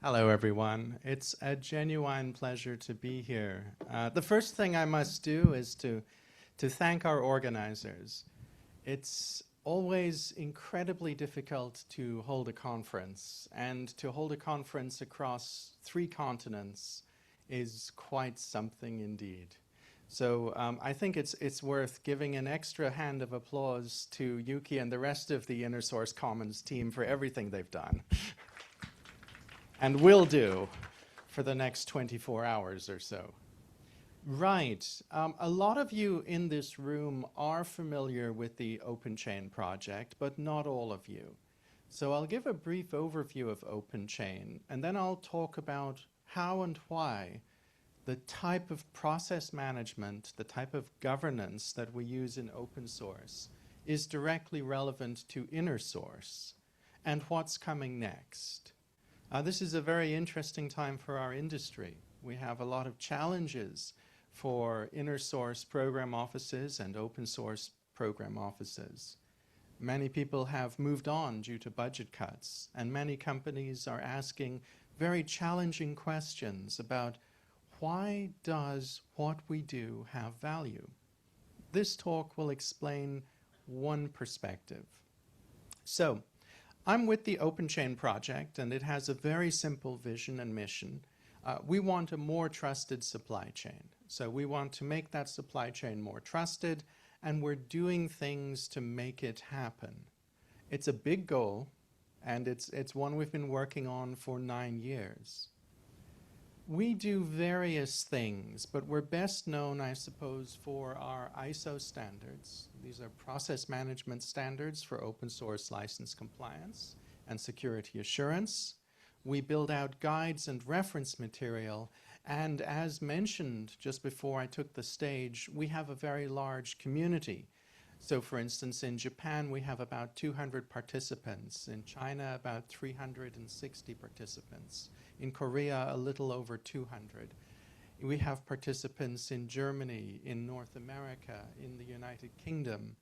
Hello, everyone. It's a genuine pleasure to be here. The first thing I must do is to thank our organizers. It's always incredibly difficult to hold a conference, and to hold a conference across 3 continents is quite something indeed. So I think it's worth giving an extra hand of applause to Yuki and the rest of the InnerSource Commons team for everything they've done. And will do for the next 24 hours or so. Right. A lot of you in this room are familiar with the OpenChain project, but not all of you. So I'll give a brief overview of OpenChain, and then I'll talk about how and why the type of process management, the type of governance that we use in open source is directly relevant to InnerSource and what's coming next. This is a very interesting time for our industry. We have a lot of challenges for InnerSource program offices and open source program offices. Many people have moved on due to budget cuts, and many companies are asking very challenging questions about why does what we do have value? This talk will explain one perspective. So, I'm with the OpenChain project, and it has a very simple vision and mission. We want a more trusted supply chain. So we want to make that supply chain more trusted, and we're doing things to make it happen. It's a big goal, and it's one we've been working on for 9 years. We do various things, but we're best known, I suppose, for our ISO standards. These are process management standards for open source license compliance and security assurance. We build out guides and reference material, and as mentioned just before I took the stage, we have a very large community. So for instance, in Japan, we have about 200 participants. In China, about 360 participants. In Korea, a little over 200. We have participants in Germany, in North America, in the United Kingdom.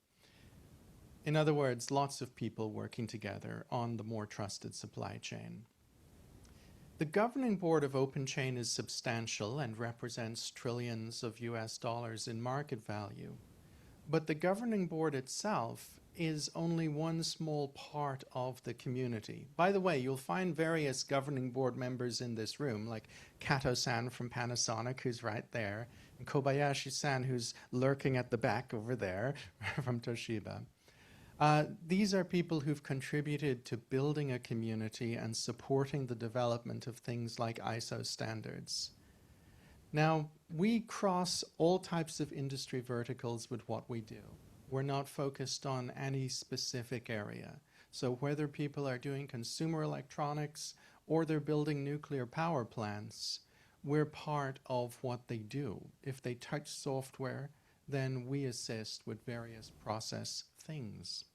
In other words, lots of people working together on the more trusted supply chain. The governing board of OpenChain is substantial and represents trillions of US dollars in market value. But the governing board itself is only one small part of the community. By the way, you'll find various governing board members in this room, like Kato-san from Panasonic, who's right there, and Kobayashi-san, who's lurking at the back over there from Toshiba. These are people who've contributed to building a community and supporting the development of things like ISO standards. Now, we cross all types of industry verticals with what we do. We're not focused on any specific area. So whether people are doing consumer electronics or they're building nuclear power plants, we're part of what they do. If they touch software, then we assist with various process things.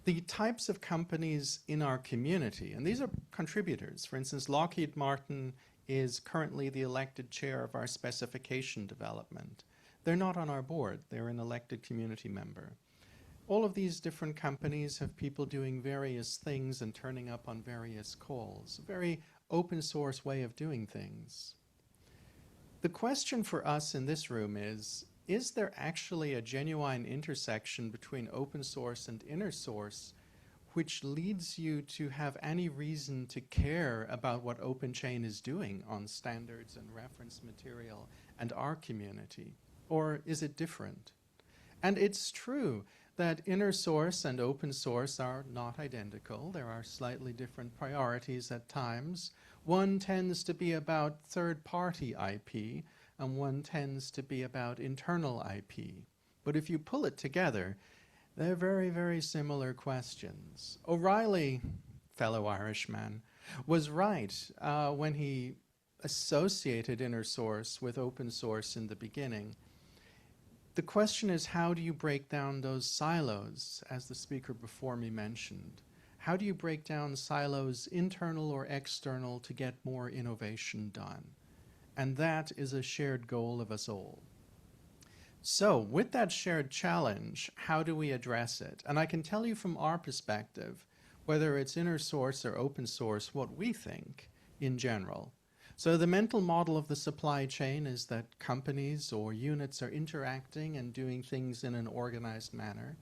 The types of companies in our community, and these are contributors. For instance, Lockheed Martin is currently the elected chair of our specification development. They're not on our board. They're an elected community member. All of these different companies have people doing various things and turning up on various calls. A very open source way of doing things. The question for us in this room is there actually a genuine intersection between open source and InnerSource which leads you to have any reason to care about what OpenChain is doing on standards and reference material and our community? Or is it different? And it's true that InnerSource and open source are not identical. There are slightly different priorities at times. One tends to be about third-party IP, and one tends to be about internal IP. But if you pull it together, they're very, very similar questions. O'Reilly, fellow Irishman, was right when he associated InnerSource with open source in the beginning. The question is, how do you break down those silos, as the speaker before me mentioned? How do you break down silos, internal or external, to get more innovation done? And that is a shared goal of us all. So with that shared challenge, how do we address it? And I can tell you from our perspective, whether it's inner source or open source, what we think in general. So the mental model of the supply chain is that companies or units are interacting and doing things in an organized manner.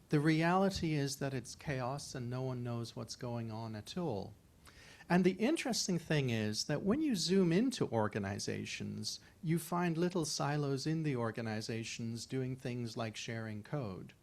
The reality is that it's chaos and no one knows what's going on at all. And the interesting thing is that when you zoom into organizations, you find little silos in the organizations doing things like sharing code.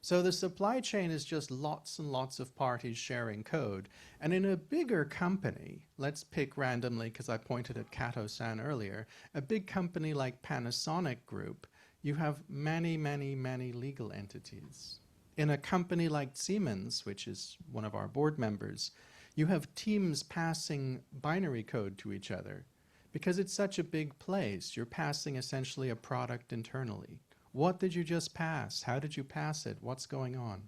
So the supply chain is just lots and lots of parties sharing code. And in a bigger company, let's pick randomly because I pointed at Kato-san earlier, a big company like Panasonic Group, you have many, many, many legal entities. In a company like Siemens, which is one of our board members, you have teams passing binary code to each other. Because it's such a big place, you're passing essentially a product internally. What did you just pass? How did you pass it? What's going on?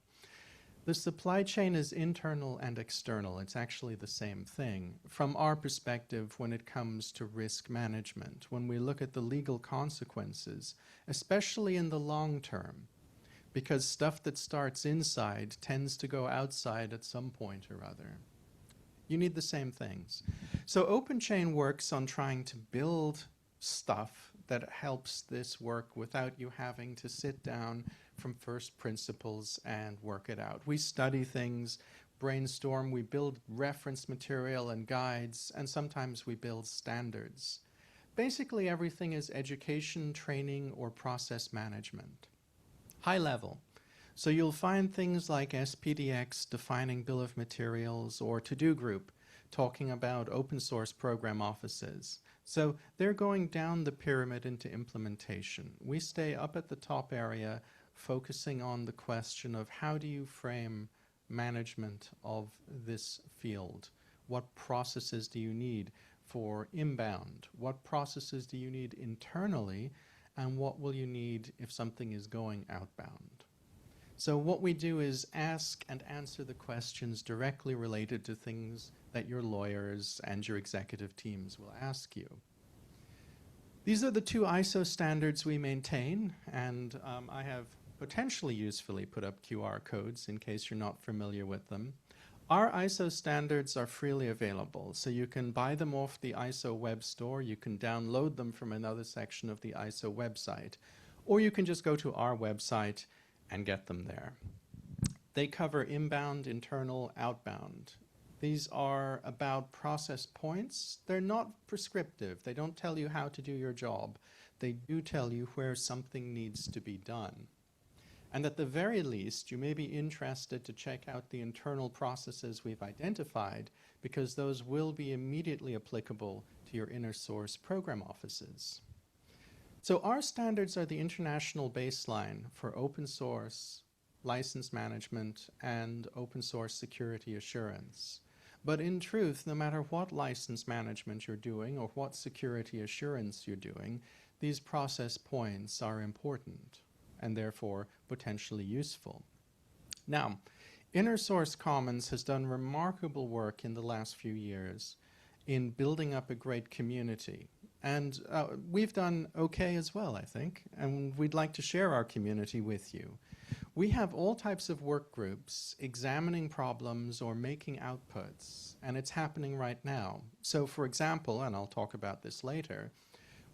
The supply chain is internal and external. It's actually the same thing. From our perspective, when it comes to risk management, when we look at the legal consequences, especially in the long term, because stuff that starts inside tends to go outside at some point or other. You need the same things. So OpenChain works on trying to build stuff that helps this work without you having to sit down from first principles and work it out. We study things, brainstorm, we build reference material and guides, and sometimes we build standards. Basically everything is education, training, or process management. High level. So you'll find things like SPDX defining bill of materials or to-do group talking about open source program offices. So they're going down the pyramid into implementation. We stay up at the top area focusing on the question of how do you frame management of this field? What processes do you need for inbound? What processes do you need internally? And what will you need if something is going outbound? So what we do is ask and answer the questions directly related to things that your lawyers and your executive teams will ask you. These are the two ISO standards we maintain, and I have potentially usefully put up QR codes in case you're not familiar with them. Our ISO standards are freely available, so you can buy them off the ISO web store, you can download them from another section of the ISO website, or you can just go to our website and get them there. They cover inbound, internal, outbound. These are about process points. They're not prescriptive. They don't tell you how to do your job. They do tell you where something needs to be done. And at the very least, you may be interested to check out the internal processes we've identified because those will be immediately applicable to your InnerSource program offices. So our standards are the international baseline for open source, license management, and open source security assurance. But in truth, no matter what license management you're doing or what security assurance you're doing, these process points are important and therefore potentially useful. Now, InnerSource Commons has done remarkable work in the last few years in building up a great community. And we've done okay as well, I think, and we'd like to share our community with you. We have all types of work groups examining problems or making outputs, and it's happening right now. So for example, and I'll talk about this later,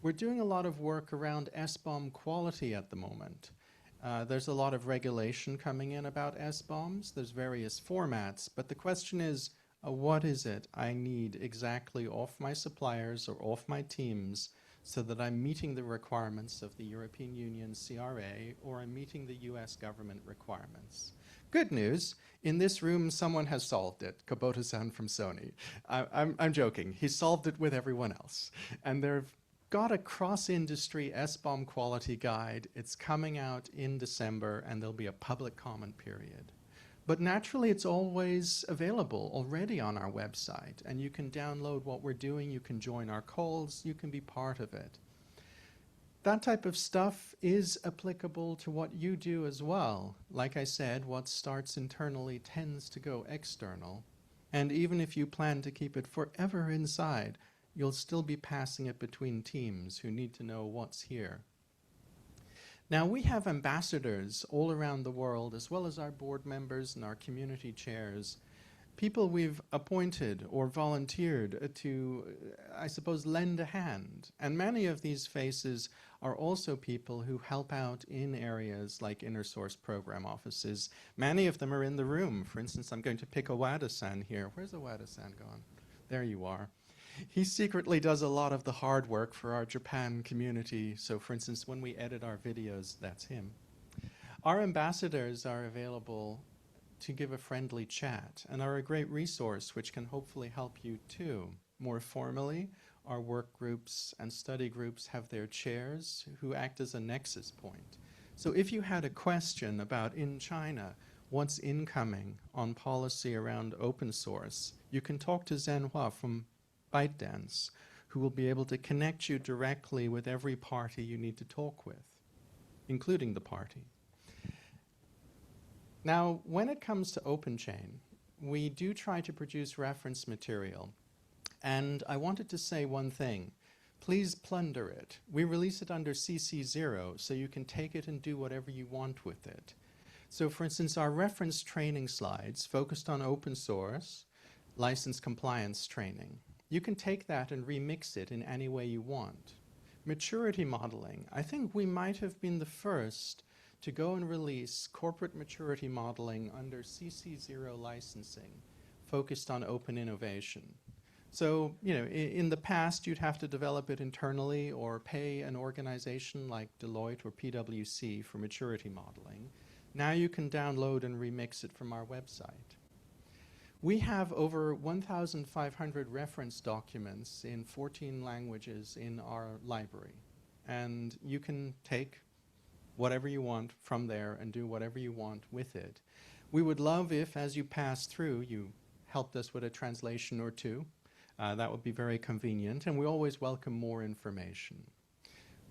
we're doing a lot of work around SBOM quality at the moment. There's a lot of regulation coming in about SBOMs. There's various formats, but the question is, what is it I need exactly off my suppliers or off my teams so that I'm meeting the requirements of the European Union CRA or I'm meeting the US government requirements? Good news, in this room someone has solved it, Kubota-san from Sony. I'm joking, he solved it with everyone else. And they've got a cross-industry SBOM quality guide. It's coming out in December and there'll be a public comment period. But naturally, it's always available already on our website, and you can download what we're doing, you can join our calls, you can be part of it. That type of stuff is applicable to what you do as well. Like I said, what starts internally tends to go external, and even if you plan to keep it forever inside, you'll still be passing it between teams who need to know what's here. Now, we have ambassadors all around the world, as well as our board members and our community chairs, people we've appointed or volunteered to, I suppose, lend a hand. And many of these faces are also people who help out in areas like InnerSource program offices. Many of them are in the room. For instance, I'm going to pick Owada-san here. Where's Owada-san gone? There you are. He secretly does a lot of the hard work for our Japan community. So for instance, when we edit our videos, that's him. Our ambassadors are available to give a friendly chat and are a great resource which can hopefully help you too. More formally, our work groups and study groups have their chairs who act as a nexus point. So if you had a question about in China, what's incoming on policy around open source, you can talk to Zhenhua from ByteDance, who will be able to connect you directly with every party you need to talk with, including the party. Now, when it comes to OpenChain, we do try to produce reference material. And I wanted to say one thing. Please plunder it. We release it under CC0, so you can take it and do whatever you want with it. So for instance, our reference training slides focused on open source, license compliance training. You can take that and remix it in any way you want. Maturity modeling. I think we might have been the first to go and release corporate maturity modeling under CC0 licensing, focused on open innovation. So, you know, in the past, you'd have to develop it internally or pay an organization like Deloitte or PwC for maturity modeling. Now you can download and remix it from our website. We have over 1,500 reference documents in 14 languages in our library. And you can take whatever you want from there and do whatever you want with it. We would love if, as you pass through, you helped us with a translation or two. That would be very convenient, and we always welcome more information.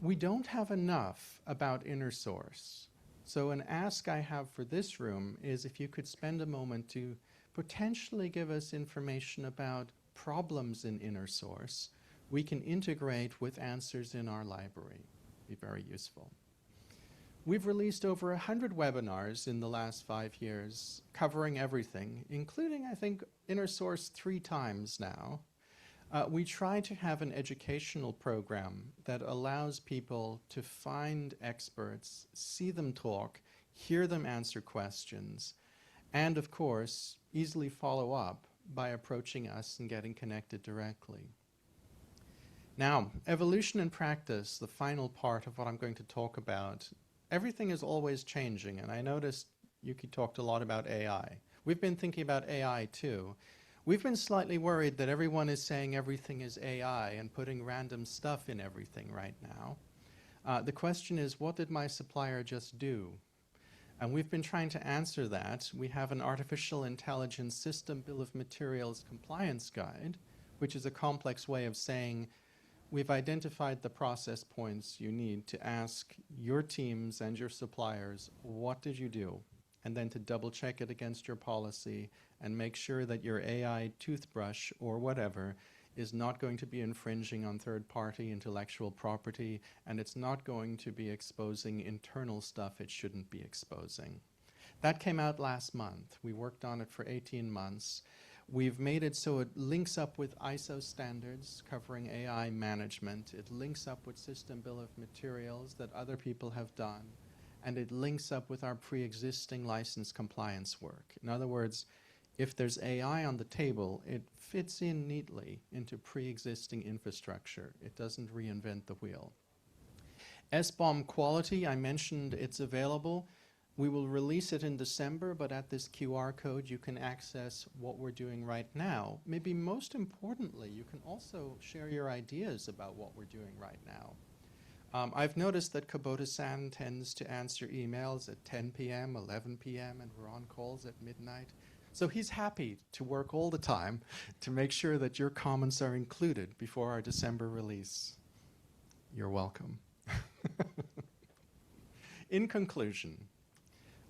We don't have enough about InnerSource. So an ask I have for this room is if you could spend a moment to potentially give us information about problems in InnerSource we can integrate with answers in our library. Be very useful. We've released over 100 webinars in the last 5 years, covering everything, including, I think, InnerSource 3 times now. We try to have an educational program that allows people to find experts, see them talk, hear them answer questions, and of course, easily follow up by approaching us and getting connected directly. Now, evolution in practice, the final part of what I'm going to talk about. Everything is always changing, and I noticed Yuki talked a lot about AI. We've been thinking about AI too. We've been slightly worried that everyone is saying everything is AI and putting random stuff in everything right now. The question is, what did my supplier just do? And we've been trying to answer that. We have an artificial intelligence system bill of materials compliance guide, which is a complex way of saying, we've identified the process points you need to ask your teams and your suppliers, what did you do? And then to double check it against your policy and make sure that your AI toothbrush or whatever is not going to be infringing on third-party intellectual property, and it's not going to be exposing internal stuff it shouldn't be exposing. That came out last month. We worked on it for 18 months. We've made it so it links up with ISO standards covering AI management. It links up with system bill of materials that other people have done. And it links up with our pre-existing license compliance work. In other words, if there's AI on the table, it fits in neatly into pre-existing infrastructure. It doesn't reinvent the wheel. SBOM quality, I mentioned it's available. We will release it in December, but at this QR code, you can access what we're doing right now. Maybe most importantly, you can also share your ideas about what we're doing right now. I've noticed that Kubota-san tends to answer emails at 10 p.m., 11 p.m., and we're on calls at midnight. So he's happy to work all the time to make sure that your comments are included before our December release. You're welcome. In conclusion,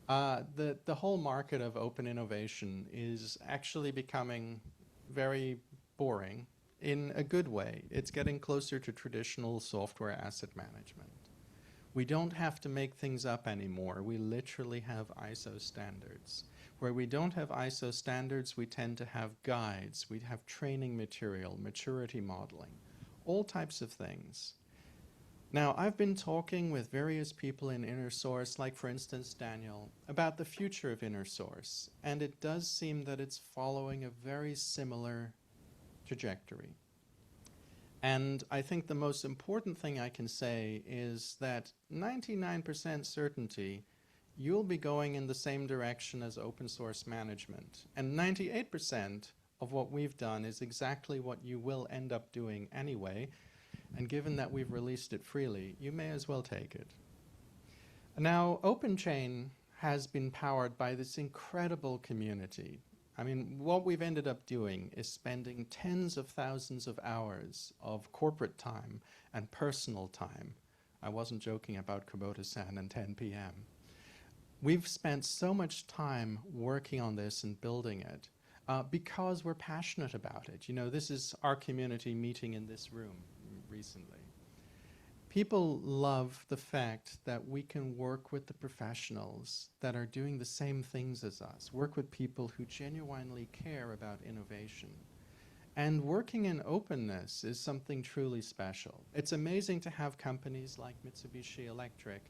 the whole market of open innovation is actually becoming very boring in a good way. It's getting closer to traditional software asset management. We don't have to make things up anymore. We literally have ISO standards. Where we don't have ISO standards, we tend to have guides, we have training material, maturity modeling, all types of things. Now, I've been talking with various people in InnerSource, like for instance Daniel, about the future of InnerSource, and it does seem that it's following a very similar trajectory. And I think the most important thing I can say is that 99% certainty you'll be going in the same direction as open source management. And 98% of what we've done is exactly what you will end up doing anyway. And given that we've released it freely, you may as well take it. Now, OpenChain has been powered by this incredible community. I mean, what we've ended up doing is spending tens of thousands of hours of corporate time and personal time. I wasn't joking about Kubota-san and 10 p.m. We've spent so much time working on this and building it because we're passionate about it. You know, this is our community meeting in this room recently. People love the fact that we can work with the professionals that are doing the same things as us, work with people who genuinely care about innovation. And working in openness is something truly special. It's amazing to have companies like Mitsubishi Electric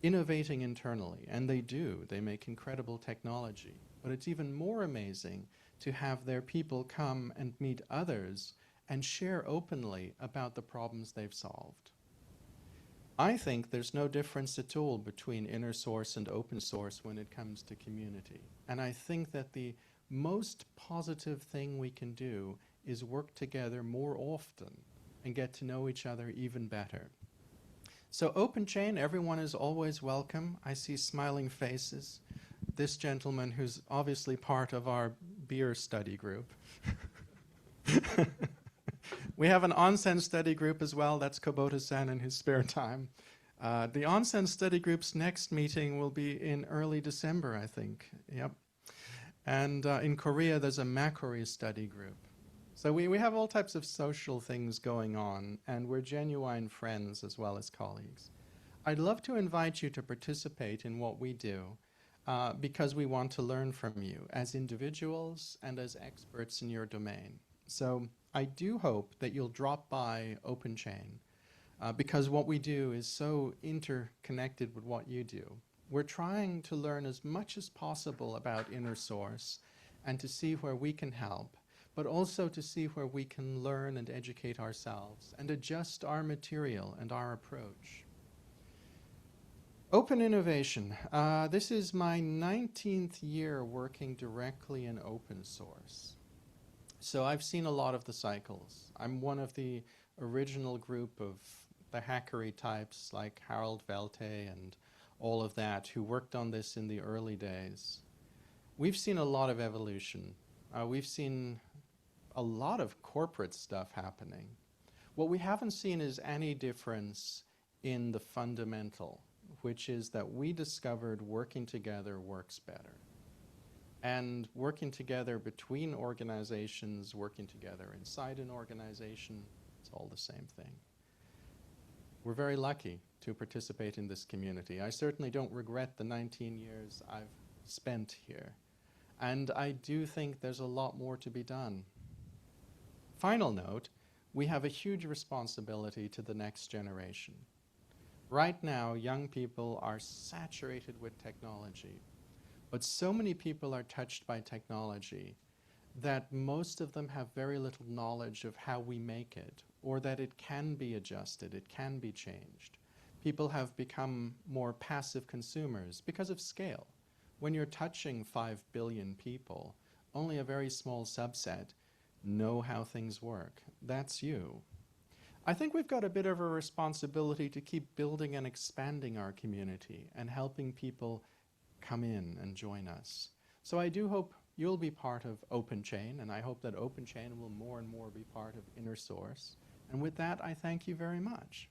innovating internally, and they do. They make incredible technology. But it's even more amazing to have their people come and meet others and share openly about the problems they've solved. I think there's no difference at all between inner source and open source when it comes to community. And I think that the most positive thing we can do is work together more often and get to know each other even better. So OpenChain, everyone is always welcome. I see smiling faces. This gentleman who's obviously part of our beer study group. We have an onsen study group as well. That's Kubota-san in his spare time. The onsen study group's next meeting will be in early December, I think. Yep. And in Korea, there's a Makori study group. So we have all types of social things going on, and we're genuine friends as well as colleagues. I'd love to invite you to participate in what we do because we want to learn from you as individuals and as experts in your domain. So I do hope that you'll drop by OpenChain because what we do is so interconnected with what you do. We're trying to learn as much as possible about InnerSource and to see where we can help, but also to see where we can learn and educate ourselves and adjust our material and our approach. Open innovation. This is my 19th year working directly in open source. So I've seen a lot of the cycles. I'm one of the original group of the hackery types like Harold Velte and all of that who worked on this in the early days. We've seen a lot of evolution. We've seen a lot of corporate stuff happening. What we haven't seen is any difference in the fundamental, which is that we discovered working together works better. And working together between organizations, working together inside an organization, it's all the same thing. We're very lucky to participate in this community. I certainly don't regret the 19 years I've spent here. And I do think there's a lot more to be done. Final note, we have a huge responsibility to the next generation. Right now, young people are saturated with technology. But so many people are touched by technology that most of them have very little knowledge of how we make it, or that it can be adjusted, it can be changed. People have become more passive consumers because of scale. When you're touching 5 billion people, only a very small subset know how things work. That's you. I think we've got a bit of a responsibility to keep building and expanding our community and helping people come in and join us. So I do hope you'll be part of OpenChain, and I hope that OpenChain will more and more be part of InnerSource. And with that, I thank you very much.